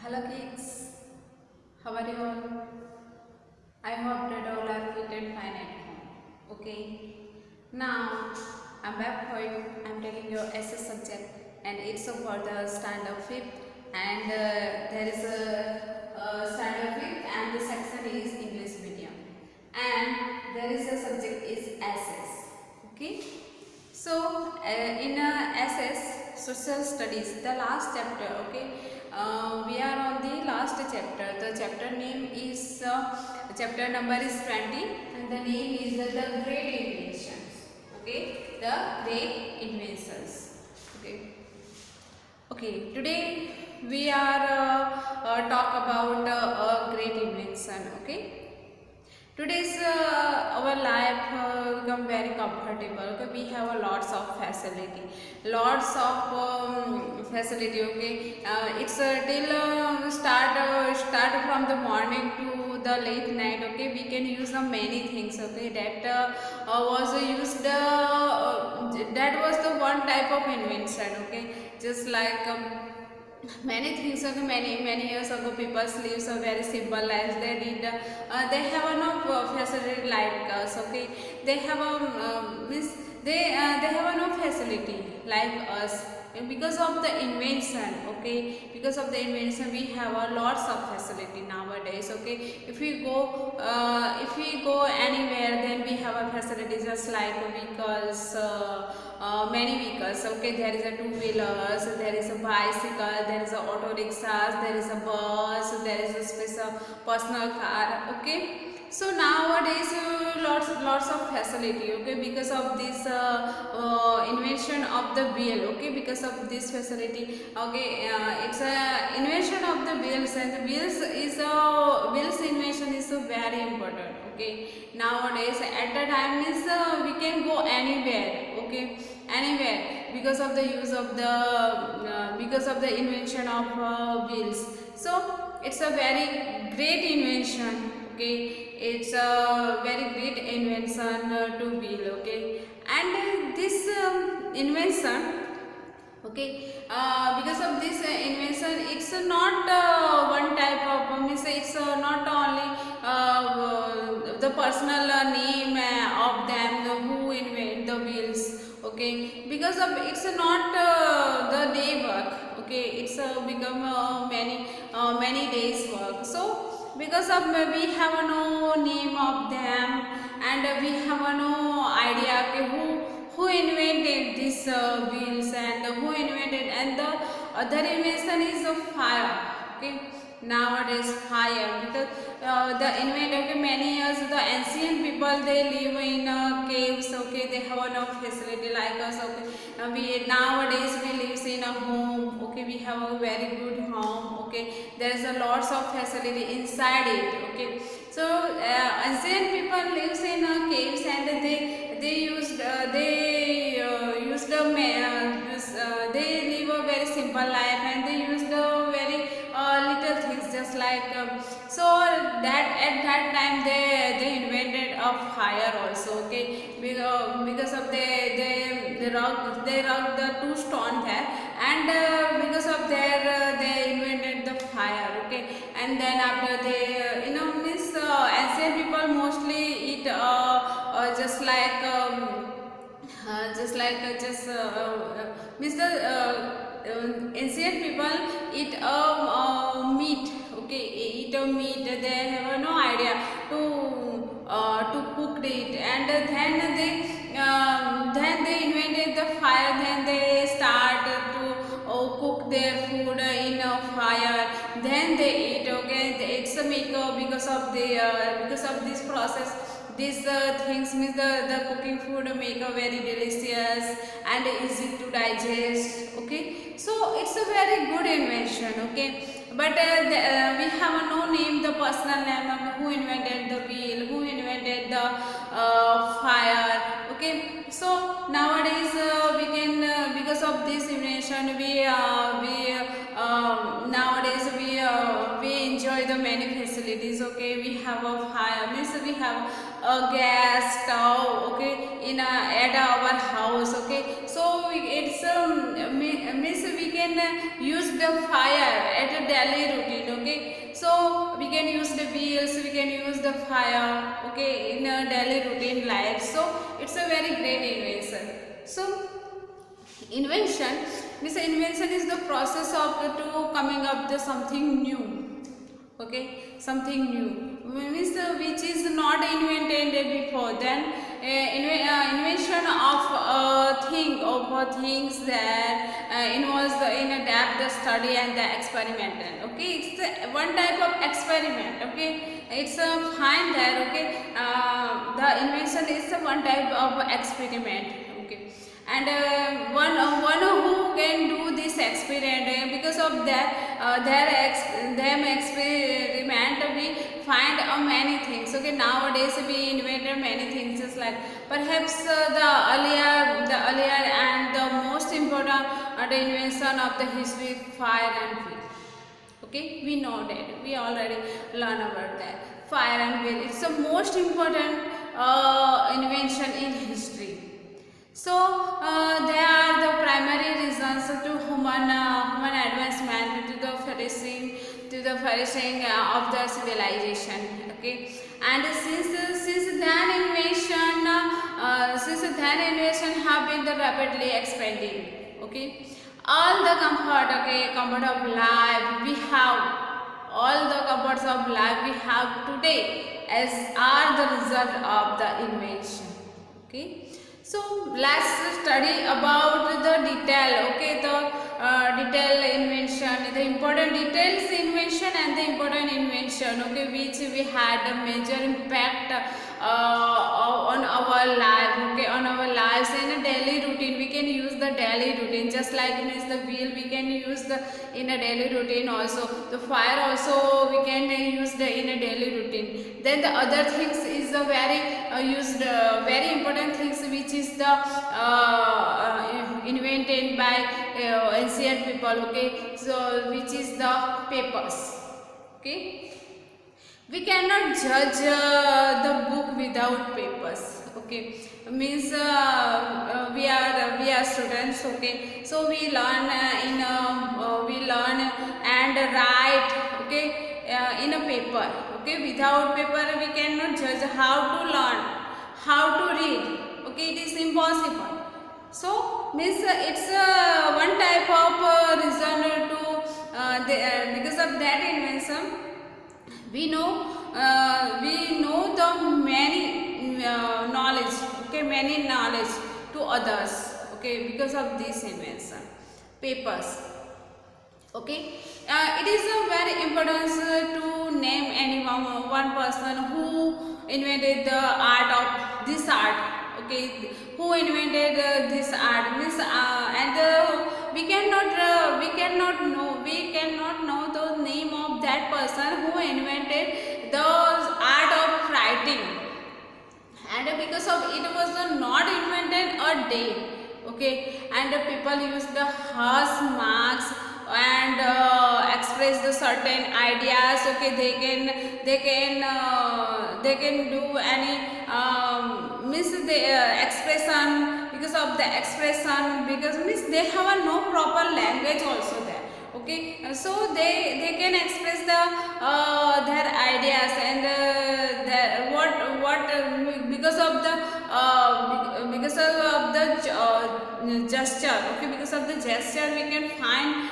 Hello kids, how are you all? I hope that all are fit and fine at home. Okay, now I'm back for you. I'm taking your SS subject and it's for the standard 5th and there is a standard 5th and the section is English medium and there is a subject is SS. Okay, so in SS social studies the last chapter. Okay, we are on the last chapter. The chapter name is chapter number is 20 and the name is the great inventions. Okay, the great inventions. Okay, okay, today we are talk about a great invention. Okay, today's our life become very comfortable. Okay, we have a lots of facility, lots of facility. Okay, it's till start from the morning to the late night. Okay, we can use many things. Okay, that was used. That was the one type of invention. Okay, just like. Many things ago, many years ago, people lives a very simple lives. They did they have no facility like us. Okay, they have a means they have no facility like us. And because of the invention, okay, because of the invention we have a lots of facility nowadays. Okay, if we go anywhere, then we have a facility just like vehicles, many vehicles. Okay, there is a two wheelers, there is a bicycle, there is a auto rickshaws, there is a bus, there is a special personal car. Okay, so nowadays lots of facility. Okay, because of this invention of the wheel. Okay, because of this facility. Okay, it's a invention of the wheels, and the wheels invention is very important. Okay, nowadays at the time is we can go anywhere. Okay, anywhere because of the use of the because of the invention of wheels. So it's a very great invention. Okay, it's a very great invention to wheel. Okay, and this invention. Okay, because of this invention, it's not one type of means it's not only the personal name of them who invent the wheels. Okay, because of it's not the day work. Okay, it's become many days work. So because of we have no name of them and we have no idea okay, who invented these wheels and who invented, and the other invention is of fire. Okay, nowadays fire because the inventor. Okay, many years the ancient people they live in caves. Okay, they have no facility like us. Okay, we nowadays we live in a home. Okay, we have a very good home. Okay, there is a lots of facility inside it. Okay, so ancient people lives in caves and they used they live a very simple life and they used very little things just like so that at that time they invented a fire also. Okay, because of they rubbed the two stone there, and because of their they invented the fire. Okay, and then after they means ancient people mostly eat just like means the ancient people eat meat. Okay, eat a meat. They have no idea to cook it, and then they invented the fire. Then they start to cook their food in a fire. Then they eat. Okay, it's a maker because of this process. These things means the cooking food make a very delicious and easy to digest. Okay, so it's a very good invention. Okay, but we have no name the personal name of who invented the wheel, who invented the fire. Okay, so nowadays we can because of this invention nowadays we enjoy the many facilities. Okay, we have a fire means we have a gas stove. Okay, in at our house. Okay, so it's means we can use the fire at a daily routine. Okay, so we can use the wheels, we can use the fire, okay, in a daily routine life. So it's a very great invention. So invention means invention is the process of to coming up with something new. Okay, something new means which is not invented before. Then invention of a thing of things that involves in a depth the study and the experimental. Okay, it's one type of experiment. Okay, it's a find that. Okay, the invention is one type of experiment. Okay, and one who can do this experiment, because of that them experiment we find many things. Okay, nowadays we invented many things, just like perhaps the earlier and the most important the invention of the history, fire and wheel. Okay, we know that, we already learn about that. Fire and wheel, it's the most important invention in history. So they are the primary reasons to human advancement, to the flourishing of the civilization. Okay, and since then invention have been the rapidly expanding. Okay, all the comfort of life we have, all the comforts of life we have today as are the result of the invention. Okay. So let's study about the detail. Okay, the detail invention, the important details invention and the important invention. Okay, which we had a major impact on our life. Okay, on our lives in a daily routine. We can use the daily routine, just like means the wheel we can use the in a daily routine also. The fire also we can use the in a daily routine. Then the other things is the very important things, which is the invented by ancient people. Okay, so which is the papers. Okay, we cannot judge the book without papers. Okay, means we are students. Okay, so we learn we learn and write. Okay, in a paper. Okay, without paper we cannot judge how to learn, how to read. Okay, it is impossible. So means it's one type of reason to because of that invention we know the many knowledge. Okay, many knowledge to others. Okay, because of this invention, papers. Okay, it is a very important to name one person who invented the art of this art. Okay, who invented this art means we cannot know the name of that person who invented the art of writing, and because of it was not invented a day. Okay, and people use the harsh marks and express the certain ideas. Okay, they can do any means the expression, because of the expression, because means they have a no proper language also there. Okay, so they can express the their ideas and because of the gesture. Okay, because of the gesture we can find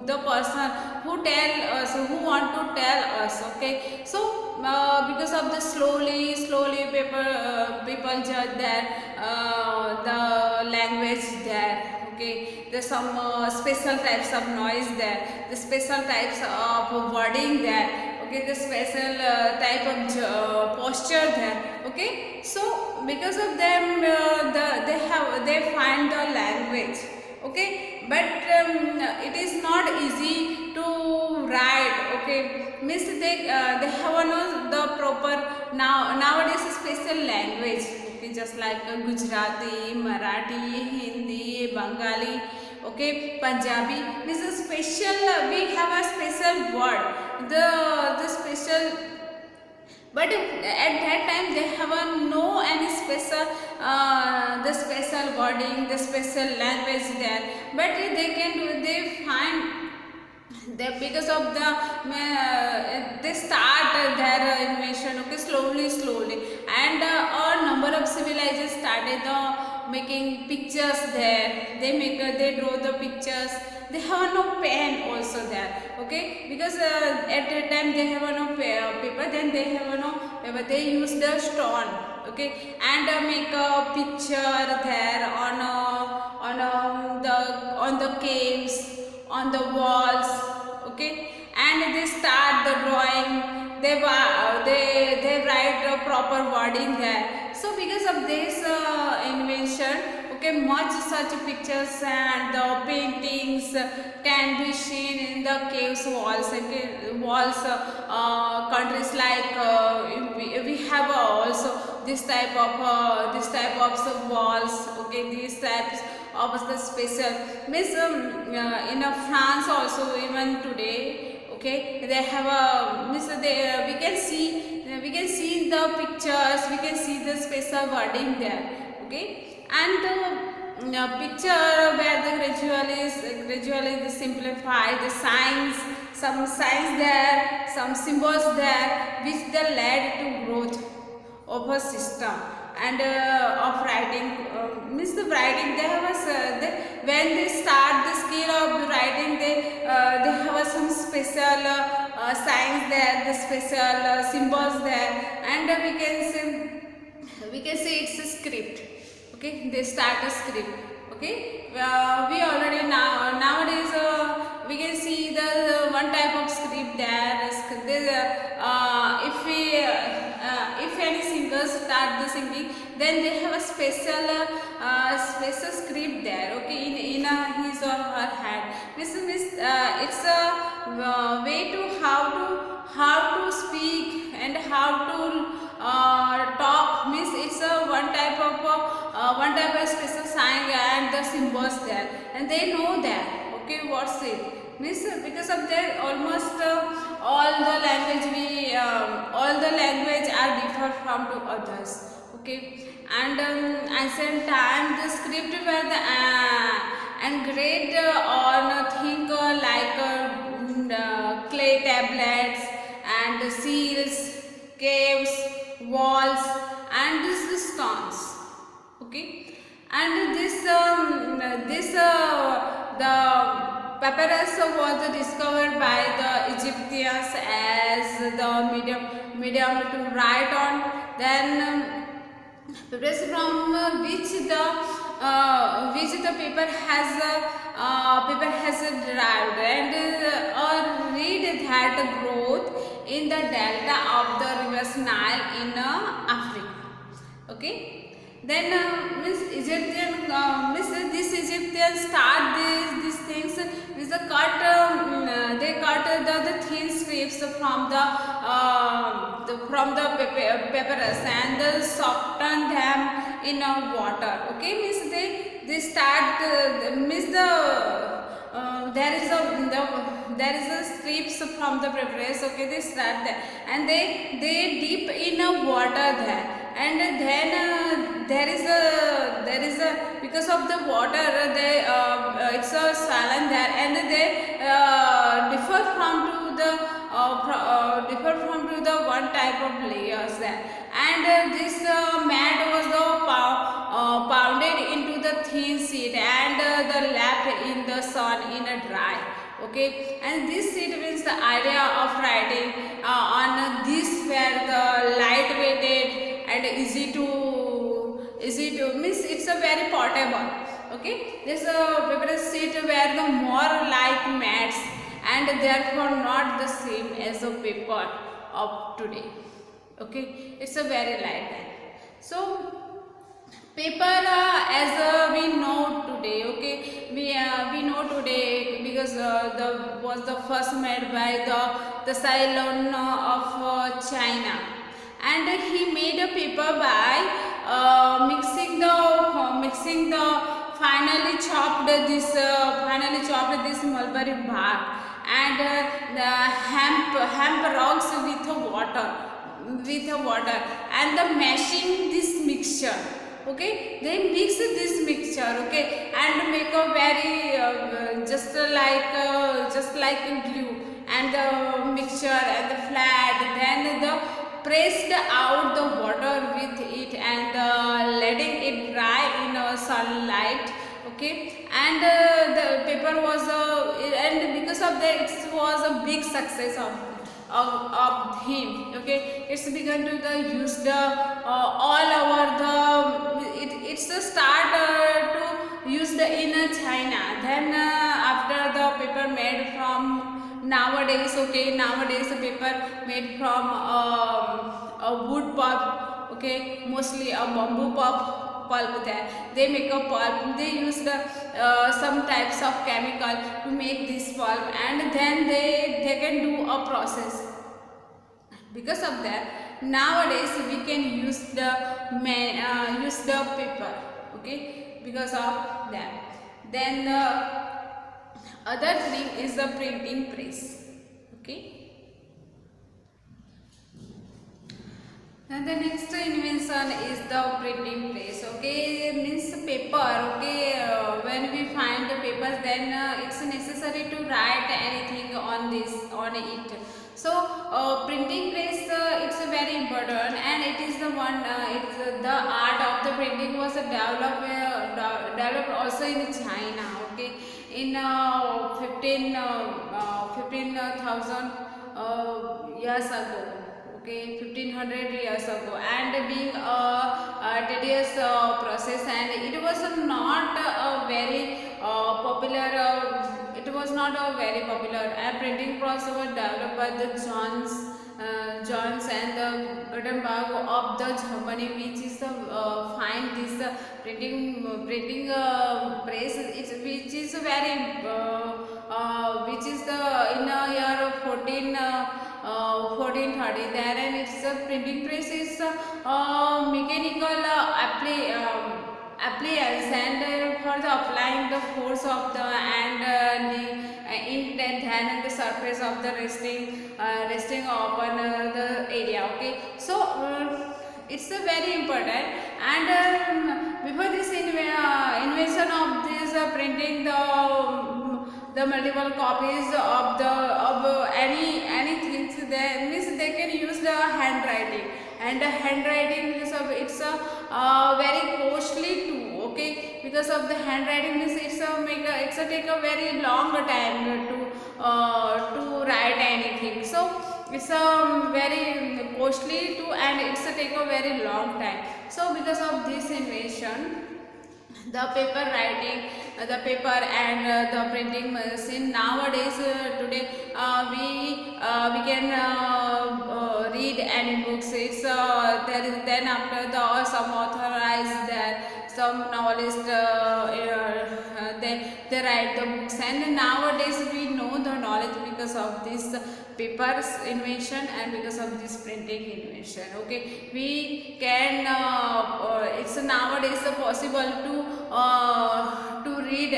the person who tell us, who want to tell us. Okay, so because of the slowly people judge that the language there. Okay, there's some special types of noise there, the special types of wording there. Okay, the special type of posture there. Okay, so because of them they find the language. Okay, but it is not easy to write. Okay, means they have no the proper nowadays special language. Okay, just like Gujarati, Marathi, Hindi, Bengali. Okay, Punjabi means a special. We have a special word. The special but at that time they have no any special the special wording, the special language there, but they find they, because of the they start their invention, okay, slowly, and a number of civilizations started making pictures there. They draw the pictures. They have no pen also there, okay, because at that time they have no paper, then they have no paper, they use the stone, okay, and make a picture there on the caves, on the walls, okay, and they start the drawing. They write a proper wording there. So because of this invention, okay, much such pictures and the paintings can be seen in the caves walls, and walls countries like we have also this type of walls, okay, these types of the special means in France also even today, okay, they have a means we can see the pictures, we can see the special wording there, okay, and picture where the gradually simplify the signs, some signs there, some symbols there, which they led to growth of a system and of writing. Means the writing they have when they start the skill of writing, they have some special signs there, the special symbols there, and we can say it's a script, okay, they start a script, okay. We already nowadays we can see the one type of script there. If any singers start the singing, then they have a special script there, okay, in his or her hand. It's a way to how to speak and how to talk. Means it's a one type of special sign and the symbols there, and they know that, okay, what's it. Means because of that, almost all the language are different from to others, okay, and ancient time the script were the engraved on thing like clay tablets and seals, caves, walls, and these stones, okay, and the papyrus was discovered by the Egyptians as the medium to write on. Then papyrus from which the paper has derived, and or read that growth in the delta of the river Nile in Africa, okay. Then this Egyptians start these things with the they cut the thin strips from the papyrus and soften them in water, okay. Means they start there is a strips from the papyrus, okay, they start there and they dip in water there, and then there is a because of the water it's a saline there, and they differ from to the one type of layers there, and this mat was pounded into the thin sheet and the left in the sun in a dry, okay, and this sheet means the idea of writing on this where the lightweighted and easy to means it's a very portable, okay. This papyrus sheet were the more like mats and therefore not the same as the paper of today, okay. It's a very light. So paper as we know today, okay, we know today because was the first made by the Ceylon of China, and he made a paper by mixing the finally chopped this mulberry bark and the hemp rocks with water, with the water and the mashing this mixture. Okay, they mix this mixture, okay, and make a very just like a glue, and the mixture and the flat, then the pressed out the water with it, and letting it dry in sunlight. Okay, and the paper was and because of that it was a big success of him. Okay, it's begun to the use the all over the it's a start to use the in China. Then after the paper made from nowadays, okay, nowadays the paper made from a wood pulp, okay, mostly a bamboo pulp there. They make a pulp, they use the some types of chemical to make this pulp, and then they can do a process. Because of that, nowadays we can use the paper, okay, because of that. Then the other thing is the printing press, okay. And the next invention is the printing press. Okay, means paper. Okay, when we find the papers, then it's necessary to write anything on it. So printing press, it's very important, and it is the one. It's the art of the printing was developed also in China. Okay, in 15,000 years ago. Okay, 1500 years ago, and being a tedious process, and it was not a very popular. It was not a very popular. And printing process was developed by the Johns and the Gutenberg of the Germany, which is the find this printing press. Which is very which is the in a year of 1430 there, and its printing press is mechanical appliance, and for the applying the force of the and the ink and the surface of the resting upon the area. Okay, so it's a very important, and before this invention of this printing the multiple copies of anything, they means they can use the handwriting, and the handwriting is it's a very costly too. Okay, because of the handwriting means it's a take a very long time to write anything, so it's a very costly too, and it's a take a very long time. So because of this invention, the paper writing, the paper and the printing machine nowadays today we can read any books. It's there is then after the some authorized that some novelists they write the books, and nowadays we know the knowledge because of this paper's invention and because of this printing invention. Okay, we can it's nowadays possible to read,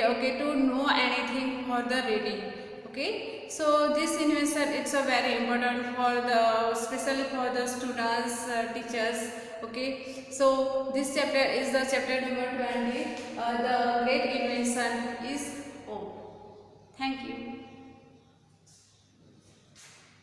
okay, to know anything for the reading. Okay, so this invention it's a very important for the especially for the students, teachers. Okay, so this chapter is the chapter number 20. The great invention is over. Thank you.